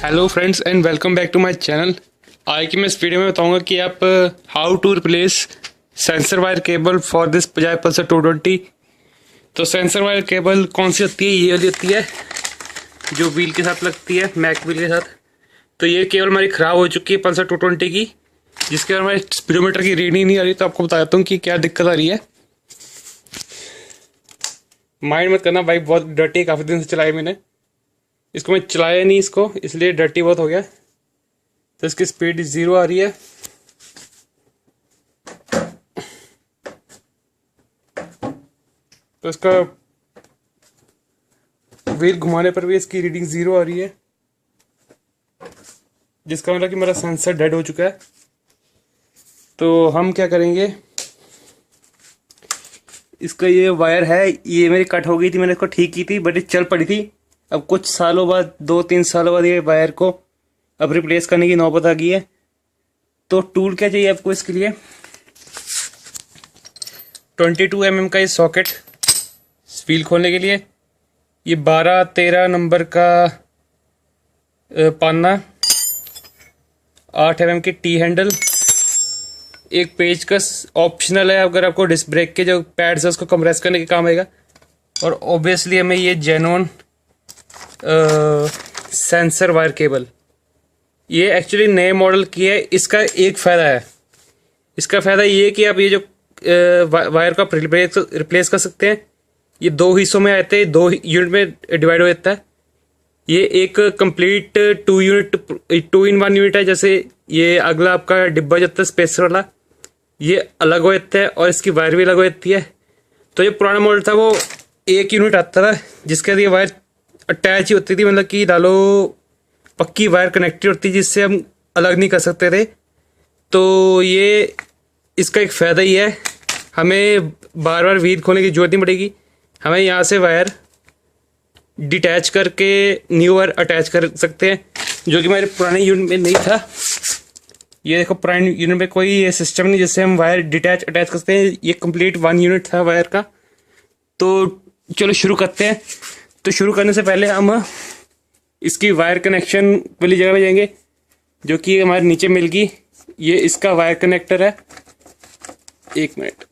Hello friends and welcome back to my channel. आज की मैं इस वीडियो में बताऊंगा कि आप how to replace sensor wire cable for this Bajaj Pulsar 220। तो सेंसर वायर केबल कौन सी होती है? ये वाली होती है जो व्हील के साथ लगती है, मैक व्हील के साथ। तो ये केबल हमारी ख़राब हो चुकी है पल्सर 220 की, जिसके बाद हमारे स्पीडोमीटर की रीडिंग नहीं आ रही। तो आपको बता देता हूँ कि क्या दिक्कत आ रही है। माइंड मत करना, बाइक बहुत डर्टी है, काफ़ी दिन से चलाई मैंने इसको, मैं चलाया नहीं इसको, इसलिए डर्टी बहुत हो गया। तो इसकी स्पीड 0 आ रही है। तो इसका व्हील घुमाने पर भी इसकी रीडिंग 0 आ रही है, जिसका मतलब कि मेरा सेंसर डेड हो चुका है। तो हम क्या करेंगे, इसका ये वायर है, ये मेरी कट हो गई थी, मैंने इसको ठीक की थी बट ये चल पड़ी थी। अब कुछ सालों बाद, 2-3 सालों बाद ये वायर को अब रिप्लेस करने की नौबत आ गई है। तो टूल क्या चाहिए आपको इसके लिए? 22 mm का ये सॉकेट व्हील खोलने के लिए, ये 12-13 नंबर का पाना, 8 mm की टी हैंडल, एक पेचकस ऑप्शनल है अगर आपको डिस्क ब्रेक के जो पैड्स है उसको कंप्रेस करने के काम आएगा। और ऑब्वियसली हमें ये जेन्युइन सेंसर वायर केबल, ये एक्चुअली नए मॉडल की है। इसका एक फ़ायदा है, इसका फ़ायदा ये कि आप ये जो वायर को आप रिप्लेस कर सकते हैं। ये 2 हिस्सों में आते हैं, 2 यूनिट में डिवाइड हो जाता है। ये एक कंप्लीट 2 in 1 यूनिट है। जैसे ये अगला आपका डिब्बा जाता है स्पेसर वाला, ये अलग हो जाता है और इसकी वायर भी अलग हो जाती है। तो जो पुराना मॉडल था वो 1 यूनिट आता था, जिसके बाद ये वायर अटैच ही होती थी, मतलब कि डालो पक्की वायर कनेक्टेड होती, जिससे हम अलग नहीं कर सकते थे। तो ये इसका एक फ़ायदा ही है, हमें बार बार व्हील खोलने की जरूरत नहीं पड़ेगी। हमें यहाँ से वायर डिटैच करके न्यू वायर अटैच कर सकते हैं, जो कि हमारे पुराने यूनिट में नहीं था। ये देखो, पुराने यूनिट में कोई ये सिस्टम नहीं जिससे हम वायर डिटैच अटैच कर सकते हैं। ये कंप्लीट 1 यूनिट था वायर का। तो चलो शुरू करते हैं। तो शुरू करने से पहले हम इसकी वायर कनेक्शन वाली जगह पे जाएंगे, जो कि हमारे नीचे मिल गई। ये इसका वायर कनेक्टर है। 1 मिनट।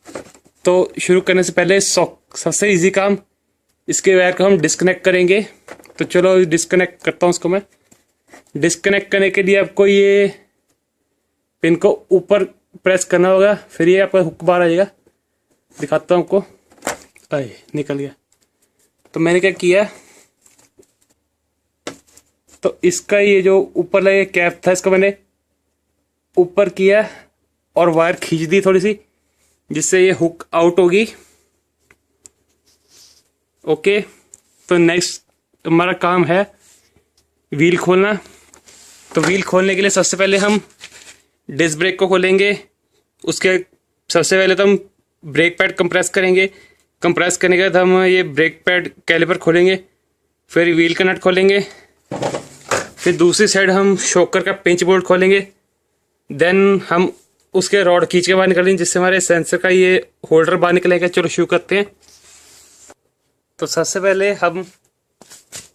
तो शुरू करने से पहले सबसे इजी काम, इसके वायर को हम डिस्कनेक्ट करेंगे। तो चलो डिस्कनेक्ट करता हूँ उसको मैं। डिस्कनेक्ट करने के लिए आपको ये पिन को ऊपर प्रेस करना होगा, फिर ये आपका हुक बाहर आ जाएगा। दिखाता हूँ आपको। अरे निकल गया। तो मैंने क्या किया, तो इसका ये जो ऊपर लगे कैप था, इसको मैंने ऊपर किया और वायर खींच दी थोड़ी सी, जिससे ये हुक आउट होगी। ओके। तो नेक्स्ट हमारा काम है व्हील खोलना। तो व्हील खोलने के लिए सबसे पहले हम डिस्क ब्रेक को खोलेंगे। उसके सबसे पहले तो हम ब्रेक पैड कंप्रेस करेंगे। कंप्रेस करने के बाद हम ये ब्रेक पैड कैलिपर खोलेंगे, फिर व्हील का नट खोलेंगे, फिर दूसरी साइड हम शॉकर का पिंच बोल्ट खोलेंगे। देन हम उसके रॉड खींच के बाहर निकालेंगे, जिससे हमारे सेंसर का ये होल्डर बाहर निकलेगा। चलो शुरू करते हैं। तो सबसे पहले हम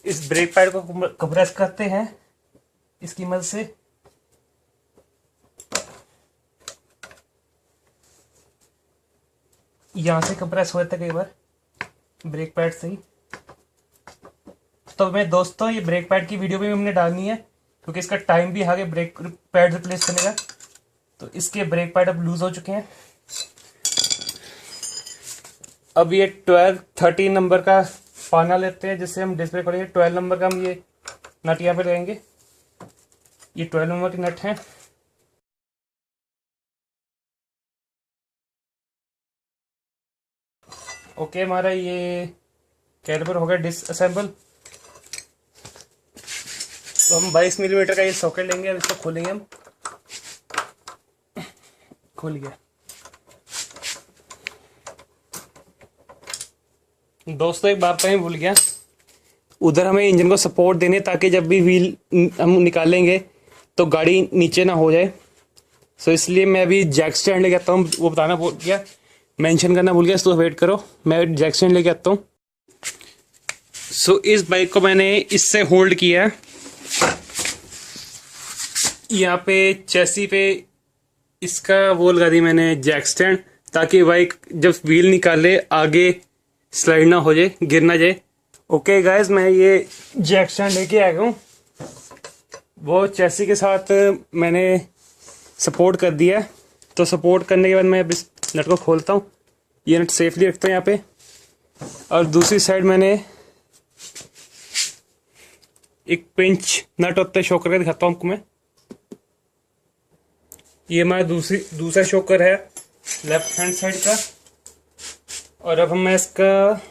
इस ब्रेक पैड को कंप्रेस करते हैं इसकी मदद से। यहाँ से कंप्रेस हो जाता है कई बार ब्रेक पैड से ही। तो मैं दोस्तों, ये ब्रेक पैड की वीडियो भी हमने डालनी है, क्योंकि इसका टाइम भी आगे ब्रेक पैड रिप्लेस करने का। तो इसके ब्रेक पैड अब लूज हो चुके हैं। अब ये 12-13 नंबर का पाना लेते हैं, जिससे हम डिस्प्ले करेंगे। 12 नंबर का हम ये नट यहाँ पे लगाएंगे। ये 12 नंबर की नट है। ओके, हमारा ये कैलिपर हो गया डिसअसेंबल। तो हम 22 मिलीमीटर का ये सॉकेट लेंगे, अब इसको खोलेंगे हम। खोल गया। दोस्तों एक बात तो मैं भूल गया, उधर हमें इंजन को सपोर्ट देने, ताकि जब भी व्हील हम निकालेंगे तो गाड़ी नीचे ना हो जाए। सो इसलिए मैं अभी जैक स्टैंड लेके आता हूँ, वो बताना भूल गया, मेंशन करना भूल गया। तो वेट करो, मैं जैक स्टैंड लेके आता हूँ। सो इस बाइक को मैंने इससे होल्ड किया है, यहाँ पे चेसी पे इसका वो लगा दी मैंने जैक स्टैंड, ताकि बाइक जब व्हील निकाले आगे स्लाइड ना हो जाए, गिर ना जाए। ओके गाइस, मैं ये जैक स्टैंड लेके आ गया हूँ। वो चेसी के साथ मैंने सपोर्ट कर दिया है। तो सपोर्ट करने के बाद मैं अब इस नट को खोलता हूँ। ये नट सेफली रखता हूँ यहाँ पे। और दूसरी साइड मैंने एक पिंच नट होता है, शो करके दिखाता हूँ आपको मैं। ये हमारा दूसरा शोकर है लेफ्ट हैंड साइड का। और अब मैं इसका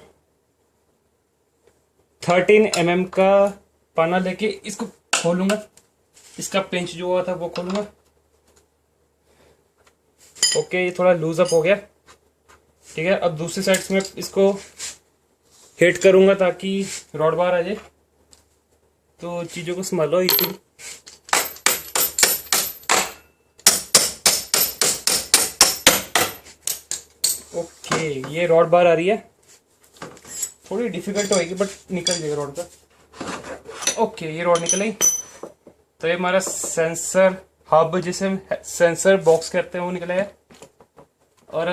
13 mm का पाना लेके इसको खोलूंगा। इसका पिंच जो हुआ था वो खोलूंगा। ओके, ये थोड़ा लूज अप हो गया। ठीक है, अब दूसरी साइड से मैं इसको हिट करूंगा ताकि रॉड बाहर आ जाए। तो चीज़ों को संभालो। ओके, ये रॉड बाहर आ रही है। थोड़ी डिफिकल्ट होगी बट निकल जाएगा रॉड का। ओके, ये रॉड निकल आई। तो ये हमारा सेंसर हब, जिसे हम सेंसर बॉक्स कहते हैं, वो निकला है। और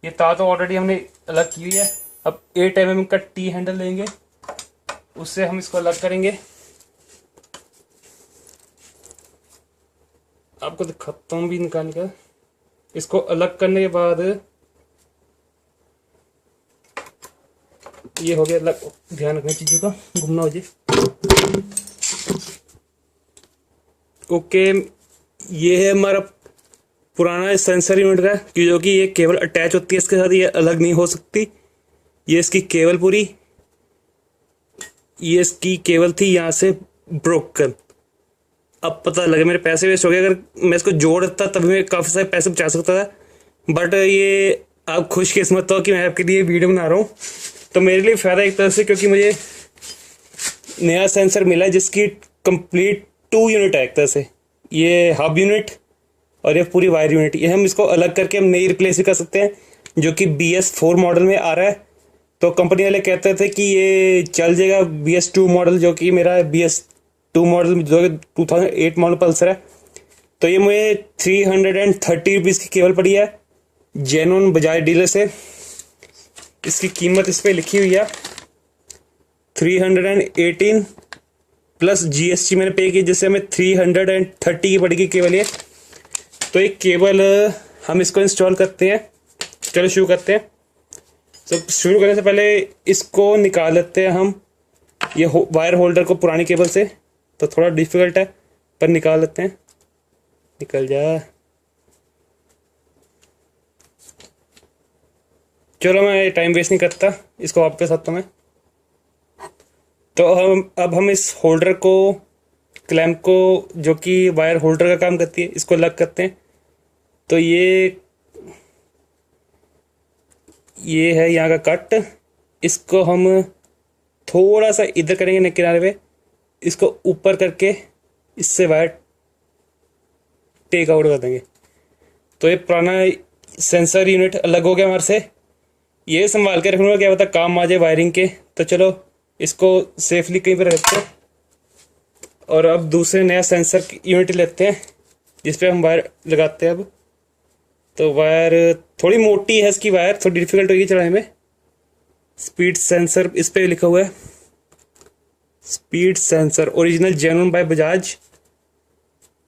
ये तार तो ऑलरेडी हमने अलग की हुई है। अब 8 mm का टी हैंडल लेंगे, उससे हम इसको अलग करेंगे। आपको दिखाता हूँ भी निकाल कर। इसको अलग करने के बाद ये हो गया अलग। ध्यान रखना चीजों का, गुम ना हो जाए। ओके, ये है हमारा पुराना सेंसर यूनिट का, जो कि ये केबल अटैच होती है इसके साथ, ये अलग नहीं हो सकती। ये इसकी केबल पूरी, ये इसकी केबल थी यहाँ से ब्रोकन। अब पता लगे मेरे पैसे वेस्ट हो गए। अगर मैं इसको जोड़ देता तभी मैं काफ़ी सारे पैसे बचा सकता था। बट ये आप खुशकिस्मत हो कि मैं आपके लिए वीडियो बना रहा हूँ। तो मेरे लिए फ़ायदा एक तरह से, क्योंकि मुझे नया सेंसर मिला है जिसकी कंप्लीट 2 यूनिट है एक तरह से। ये हब यूनिट और ये पूरी वायर यूनिट। ये हम इसको अलग करके हम नई रिप्लेस भी कर सकते हैं, जो कि BS4 मॉडल में आ रहा है। तो कंपनी वाले कहते थे कि ये चल जाएगा BS2 मॉडल, जो कि मेरा BS2 मॉडल जो 2008 मॉडल पल्सर है। तो ये मुझे 330 रुपीज़ की केबल पड़ी है जेन्युइन बजाज डीलर से। इसकी कीमत इस पर लिखी हुई है 318 प्लस GST मैंने पे की, जिससे हमें 330 की पड़ेगी केबल ये। तो एक केबल हम इसको इंस्टॉल करते हैं। चलो शुरू करते हैं। तो शुरू करने से पहले इसको निकाल लेते हैं हम, ये वायर होल्डर को पुरानी केबल से। तो थोड़ा डिफिकल्ट है पर निकाल लेते हैं। निकल जा। चलो मैं टाइम वेस्ट नहीं करता, इसको वापस आता हूँ मैं। तो अब हम इस होल्डर को, क्लैंप को, जो कि वायर होल्डर का काम करती है, इसको अलग करते हैं। तो ये है यहाँ का कट। इसको हम थोड़ा सा इधर करेंगे किनारे पे, इसको ऊपर करके इससे वायर टेक आउट कर देंगे। तो ये पुराना सेंसर यूनिट अलग हो गया हमारे से। ये संभाल के रखूँगा, क्या पता काम आ जाए वायरिंग के। तो चलो इसको सेफली कहीं पर रखते हैं। और अब दूसरे नया सेंसर यूनिट लेते हैं जिस पे हम वायर लगाते हैं अब। तो वायर थोड़ी मोटी है, इसकी वायर थोड़ी डिफिकल्ट होगी चलाने में। स्पीड सेंसर इस पे लिखा हुआ है, speed sensor original genuine by Bajaj.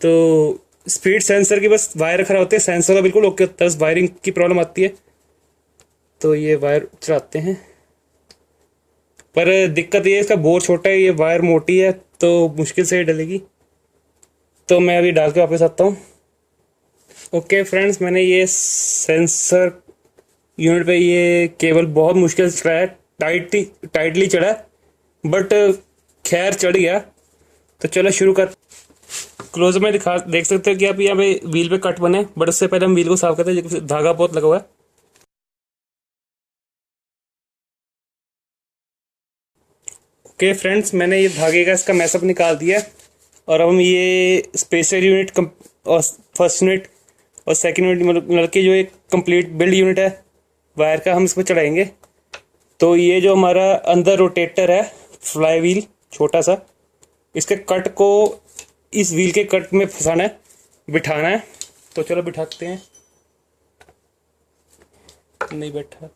तो स्पीड सेंसर की बस वायर खराब होती है, सेंसर का बिल्कुल ओके होता है, बस वायरिंग की प्रॉब्लम आती है। तो ये वायर चलाते हैं, पर दिक्कत ये है इसका बोर छोटा है, ये वायर मोटी है तो मुश्किल से ही डलेगी। तो मैं अभी डाल के वापस आता हूँ। ओके फ्रेंड्स, मैंने ये सेंसर यूनिट पे ये केबल बहुत मुश्किल से चढ़ाया, टाइटली चढ़ा, बट खैर चढ़ गया। तो चलो शुरू कर। क्लोज में देख सकते हो कि आप यहाँ पे व्हील पे कट बने, बट उससे पहले हम व्हील को साफ करते हैं। धागा बहुत लगा हुआ है। ओके फ्रेंड्स, मैंने ये धागे का इसका मैसअप निकाल दिया। और अब हम ये स्पेसर यूनिट और फर्स्ट यूनिट और सेकंड यूनिट मतलब कि जो एक कंप्लीट बिल्ड यूनिट है वायर का, हम इसमें चढ़ाएंगे। तो ये जो हमारा अंदर रोटेटर है, फ्लाई व्हील छोटा सा, इसके कट को इस व्हील के कट में फंसाना है, बिठाना है। तो चलो बिठाते हैं। नहीं बैठा।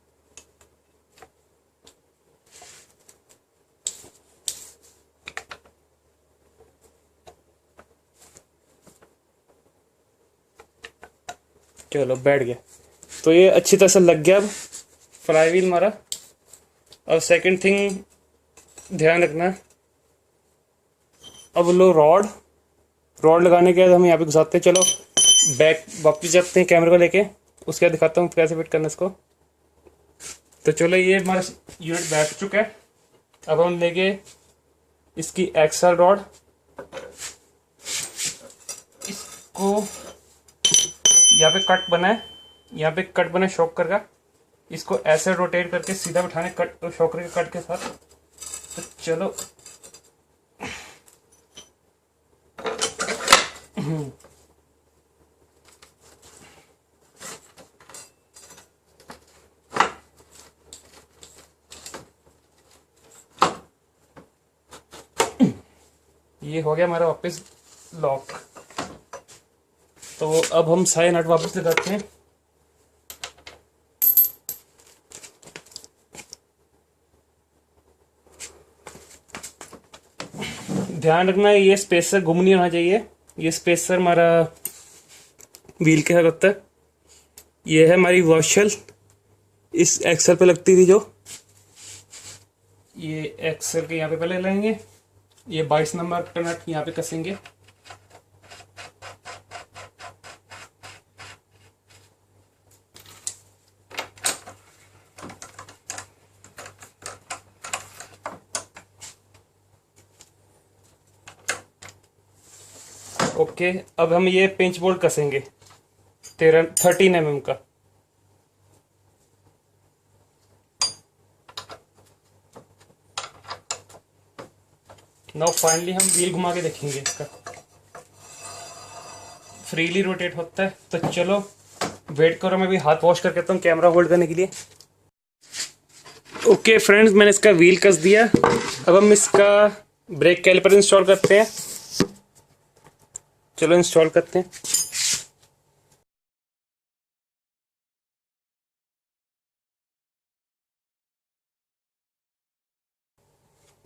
चलो बैठ गया। तो ये अच्छी तरह से लग गया अब फ्लाई व्हील हमारा। अब सेकंड थिंग ध्यान रखना, अब लो रॉड लगाने के बाद हम यहाँ पे घुसाते हैं। चलो बैक वापस जाते हैं कैमरे को लेके, उसके बाद दिखाता हूँ कैसे फिट करना इसको। तो चलो ये हमारा यूनिट बैठ चुका है। अब हम लेंगे इसकी एक्सल रॉड, इसको यहाँ पे कट बना है, यहाँ पे कट बना है शॉकर का, इसको ऐसे रोटेट करके सीधा बिठाने कट शॉकर के कट के साथ। तो चलो ये हो गया हमारा वापस लॉक। तो अब हम सारे नट वापस लगाते हैं। ध्यान रखना ये स्पेसर गुम नहीं होना चाहिए। ये स्पेसर हमारा व्हील के साथ होता है। ये है हमारी वॉशल, इस एक्सल पे लगती थी जो, ये एक्सल के यहाँ पे पहले लेंगे। ये 22 नंबर का नट यहाँ पे कसेंगे। ओके, अब हम ये पिंच बोल्ट कसेंगे 13 mm का। नाउ फाइनली हम व्हील घुमा के देखेंगे इसका, फ्रीली रोटेट होता है। तो चलो वेट करो, मैं भी हाथ वॉश करके आता हूँ कैमरा होल्ड करने के लिए। ओके फ्रेंड्स, मैंने इसका व्हील कस दिया। अब हम इसका ब्रेक कैलिपर इंस्टॉल करते हैं। चलो इंस्टॉल करते हैं।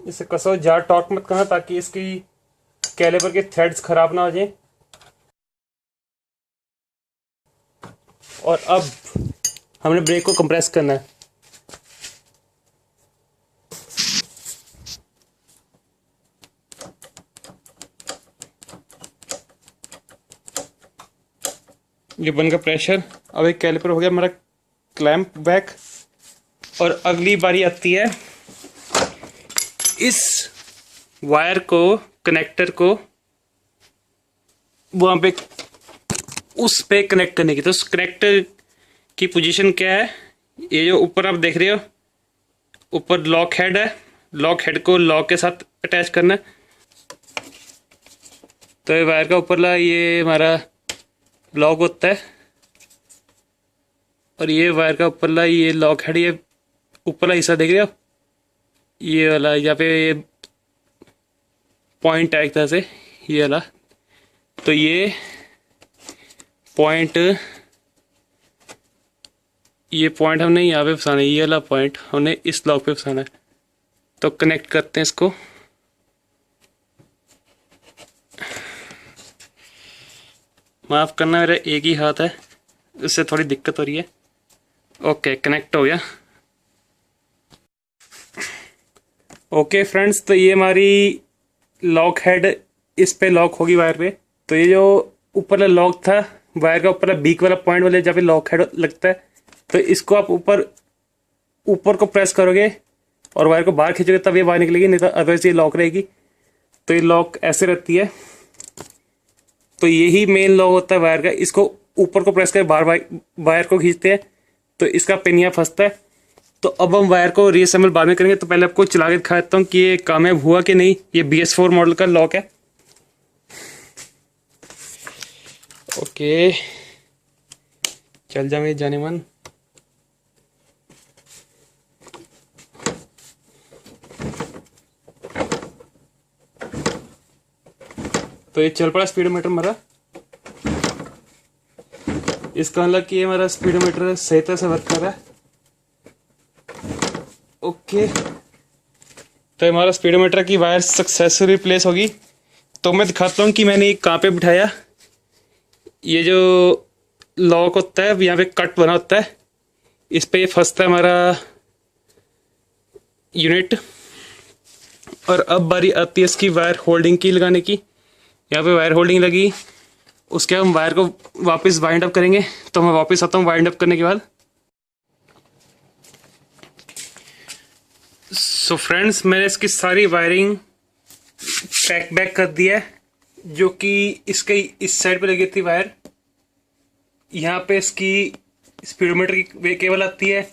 इसे कसो, ज़्यादा टॉर्क मत करना ताकि इसकी कैलिपर के थ्रेड्स खराब ना हो जाए। और अब हमने ब्रेक को कंप्रेस करना है। ये बन का प्रेशर। अब एक कैलिपर हो गया हमारा क्लैंप बैक। और अगली बारी आती है इस वायर को, कनेक्टर को वहाँ पे उस पे कनेक्ट करने की। तो उस कनेक्टर की पोजीशन क्या है, ये जो ऊपर आप देख रहे हो, ऊपर लॉक हेड है। लॉक हेड को लॉक के साथ अटैच करना है। तो ये वायर का ऊपरला ये हमारा लॉक होता है, और ये वायर का ऊपरला ये लॉक हेड, ये ऊपरला हिस्सा देख रहे हो, ये वाला यहाँ पे ये पॉइंट है एक तरह से, ये वाला। तो ये पॉइंट हमने यहाँ पे फंसाना है, ये वाला पॉइंट हमने इस लॉक पे फंसाना है। तो कनेक्ट करते हैं इसको। माफ़ करना, मेरा एक ही हाथ है, इससे थोड़ी दिक्कत हो रही है। ओके, कनेक्ट हो गया। ओके फ्रेंड्स, तो ये हमारी लॉक हेड इस पे लॉक होगी वायर पे। तो ये जो ऊपर लॉक था वायर का, ऊपर बीक वाला पॉइंट वाले जहाँ पे लॉक हेड लगता है, तो इसको आप ऊपर को प्रेस करोगे और वायर को बाहर खींचोगे तब ये बाहर निकलेगी, नहीं तो अदरवाइज ये लॉक रहेगी। तो ये लॉक ऐसे रहती है। तो यही मेन लॉक होता है वायर का। इसको ऊपर को प्रेस कर बाहर वायर को खींचते हैं तो इसका पिन यहाँ फंसता है। तो अब हम वायर को रीअसेंबल बाद में करेंगे। तो पहले आपको चला के दिखा देता हूँ कि ये कामयाब हुआ कि नहीं। ये BS4 मॉडल का लॉक है। ओके, चल जा मेरे जाने मन। तो ये चल पड़ा स्पीडोमीटर हमारा। इसका मतलब कि ये हमारा स्पीडोमीटर सही तरह से वर्क कर रहा है। ओके, तो हमारा स्पीडोमीटर की वायर सक्सेसफुली रिप्लेस होगी। तो मैं दिखाता हूँ कि मैंने ये कहाँ पे बिठाया। ये जो लॉक होता है यहाँ पे कट बना होता है, इस पे फंसता है हमारा यूनिट। और अब बारी आती है इसकी वायर होल्डिंग की लगाने की। यहाँ पे वायर होल्डिंग लगी, उसके बाद हम वायर को वापस वाइंड अप करेंगे। तो मैं वापस आता हूँ वाइंड अप करने के बाद। सो फ्रेंड्स, मैंने इसकी सारी वायरिंग पैक बैक कर दी है, जो कि इसके इस साइड पे लगी थी वायर। यहाँ पे इसकी स्पीडोमीटर की केबल आती है,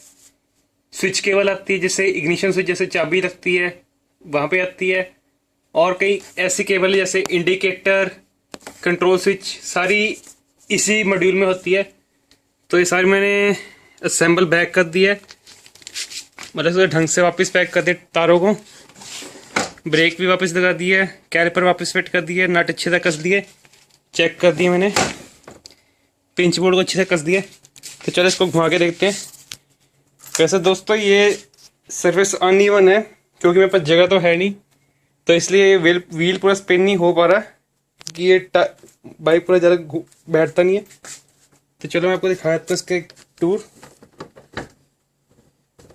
स्विच केबल आती है, जैसे इग्निशन स्विच जैसे चाबी लगती है वहाँ पे आती है। और कई ऐसी केबल है जैसे इंडिकेटर, कंट्रोल स्विच, सारी इसी मॉड्यूल में होती है। तो ये सारी मैंने असेंबल बैक कर दी है, मतलब ढंग से वापस पैक कर दिए तारों को। ब्रेक भी वापस लगा दी है, कैलिपर वापस फिट कर दिए, नट अच्छे से कस दिए, चेक कर दिए मैंने, पिंच बोर्ड को अच्छे से कस दिए। तो चलो इसको घुमा के देखते हैं। वैसे दोस्तों ये सर्विस अनइवन है, क्योंकि मेरे पास जगह तो है नहीं, तो इसलिए व्हील पूरा स्पिन नहीं हो पा रहा, कि ये बाइक पूरा ज़्यादा बैठता नहीं है। तो चलो मैं आपको दिखाया था इसका एक टूर।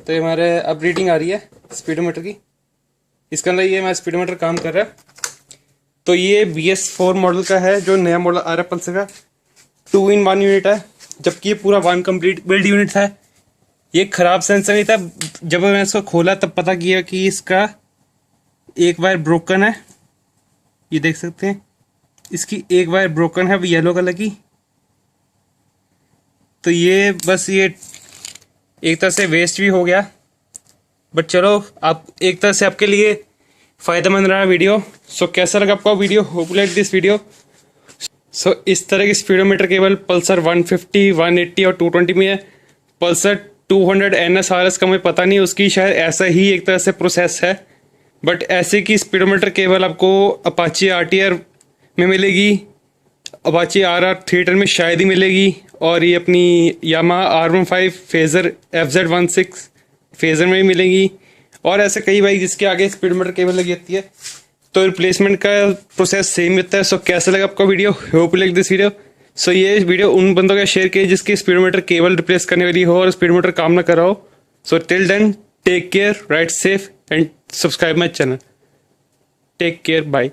तो ये हमारे अब रीडिंग आ रही है स्पीडोमीटर की, इसका अंदर ये हमारा स्पीडोमीटर काम कर रहा है। तो ये BS4 मॉडल का है, जो नया मॉडल आ रहा है पल्सर का। 2-in-1 यूनिट है, जबकि ये पूरा 1 कंप्लीट बिल्ड यूनिट था। ये खराब सेंसर नहीं था, जब मैंने इसको खोला तब पता किया कि इसका एक वायर ब्रोकन है। ये देख सकते हैं, इसकी एक वायर ब्रोकन है येलो कलर की। तो ये बस ये एक तरह से वेस्ट भी हो गया, बट चलो आप एक तरह से आपके लिए फ़ायदेमंद रहा वीडियो। सो कैसा लगा आपका video? Hope like this video. So इस तरह की स्पीडोमीटर केवल पल्सर 150, 180 और 220 में है। पल्सर 200 NS/RS का मुझे पता नहीं, उसकी शायद ऐसा ही एक तरह से प्रोसेस है। बट ऐसे की स्पीडोमीटर केवल आपको अपाची RTR में मिलेगी, अपाची RR थिएटर में शायद ही मिलेगी, और ये अपनी Yamaha R15 phasor FZ16 phasor में भी मिलेगी। और ऐसे कई बाइक जिसके आगे स्पीडोमीटर केबल लगी होती है, तो रिप्लेसमेंट का प्रोसेस सेम होता है। सो कैसा लगा आपका video? Hope like this video. So ये वीडियो उन बंदों का शेयर किए जिसकी स्पीडोमीटर केबल रिप्लेस करने वाली हो और स्पीडोमीटर काम ना कर रहा हो। So till then, take care, ride safe and subscribe my channel. Take care, bye.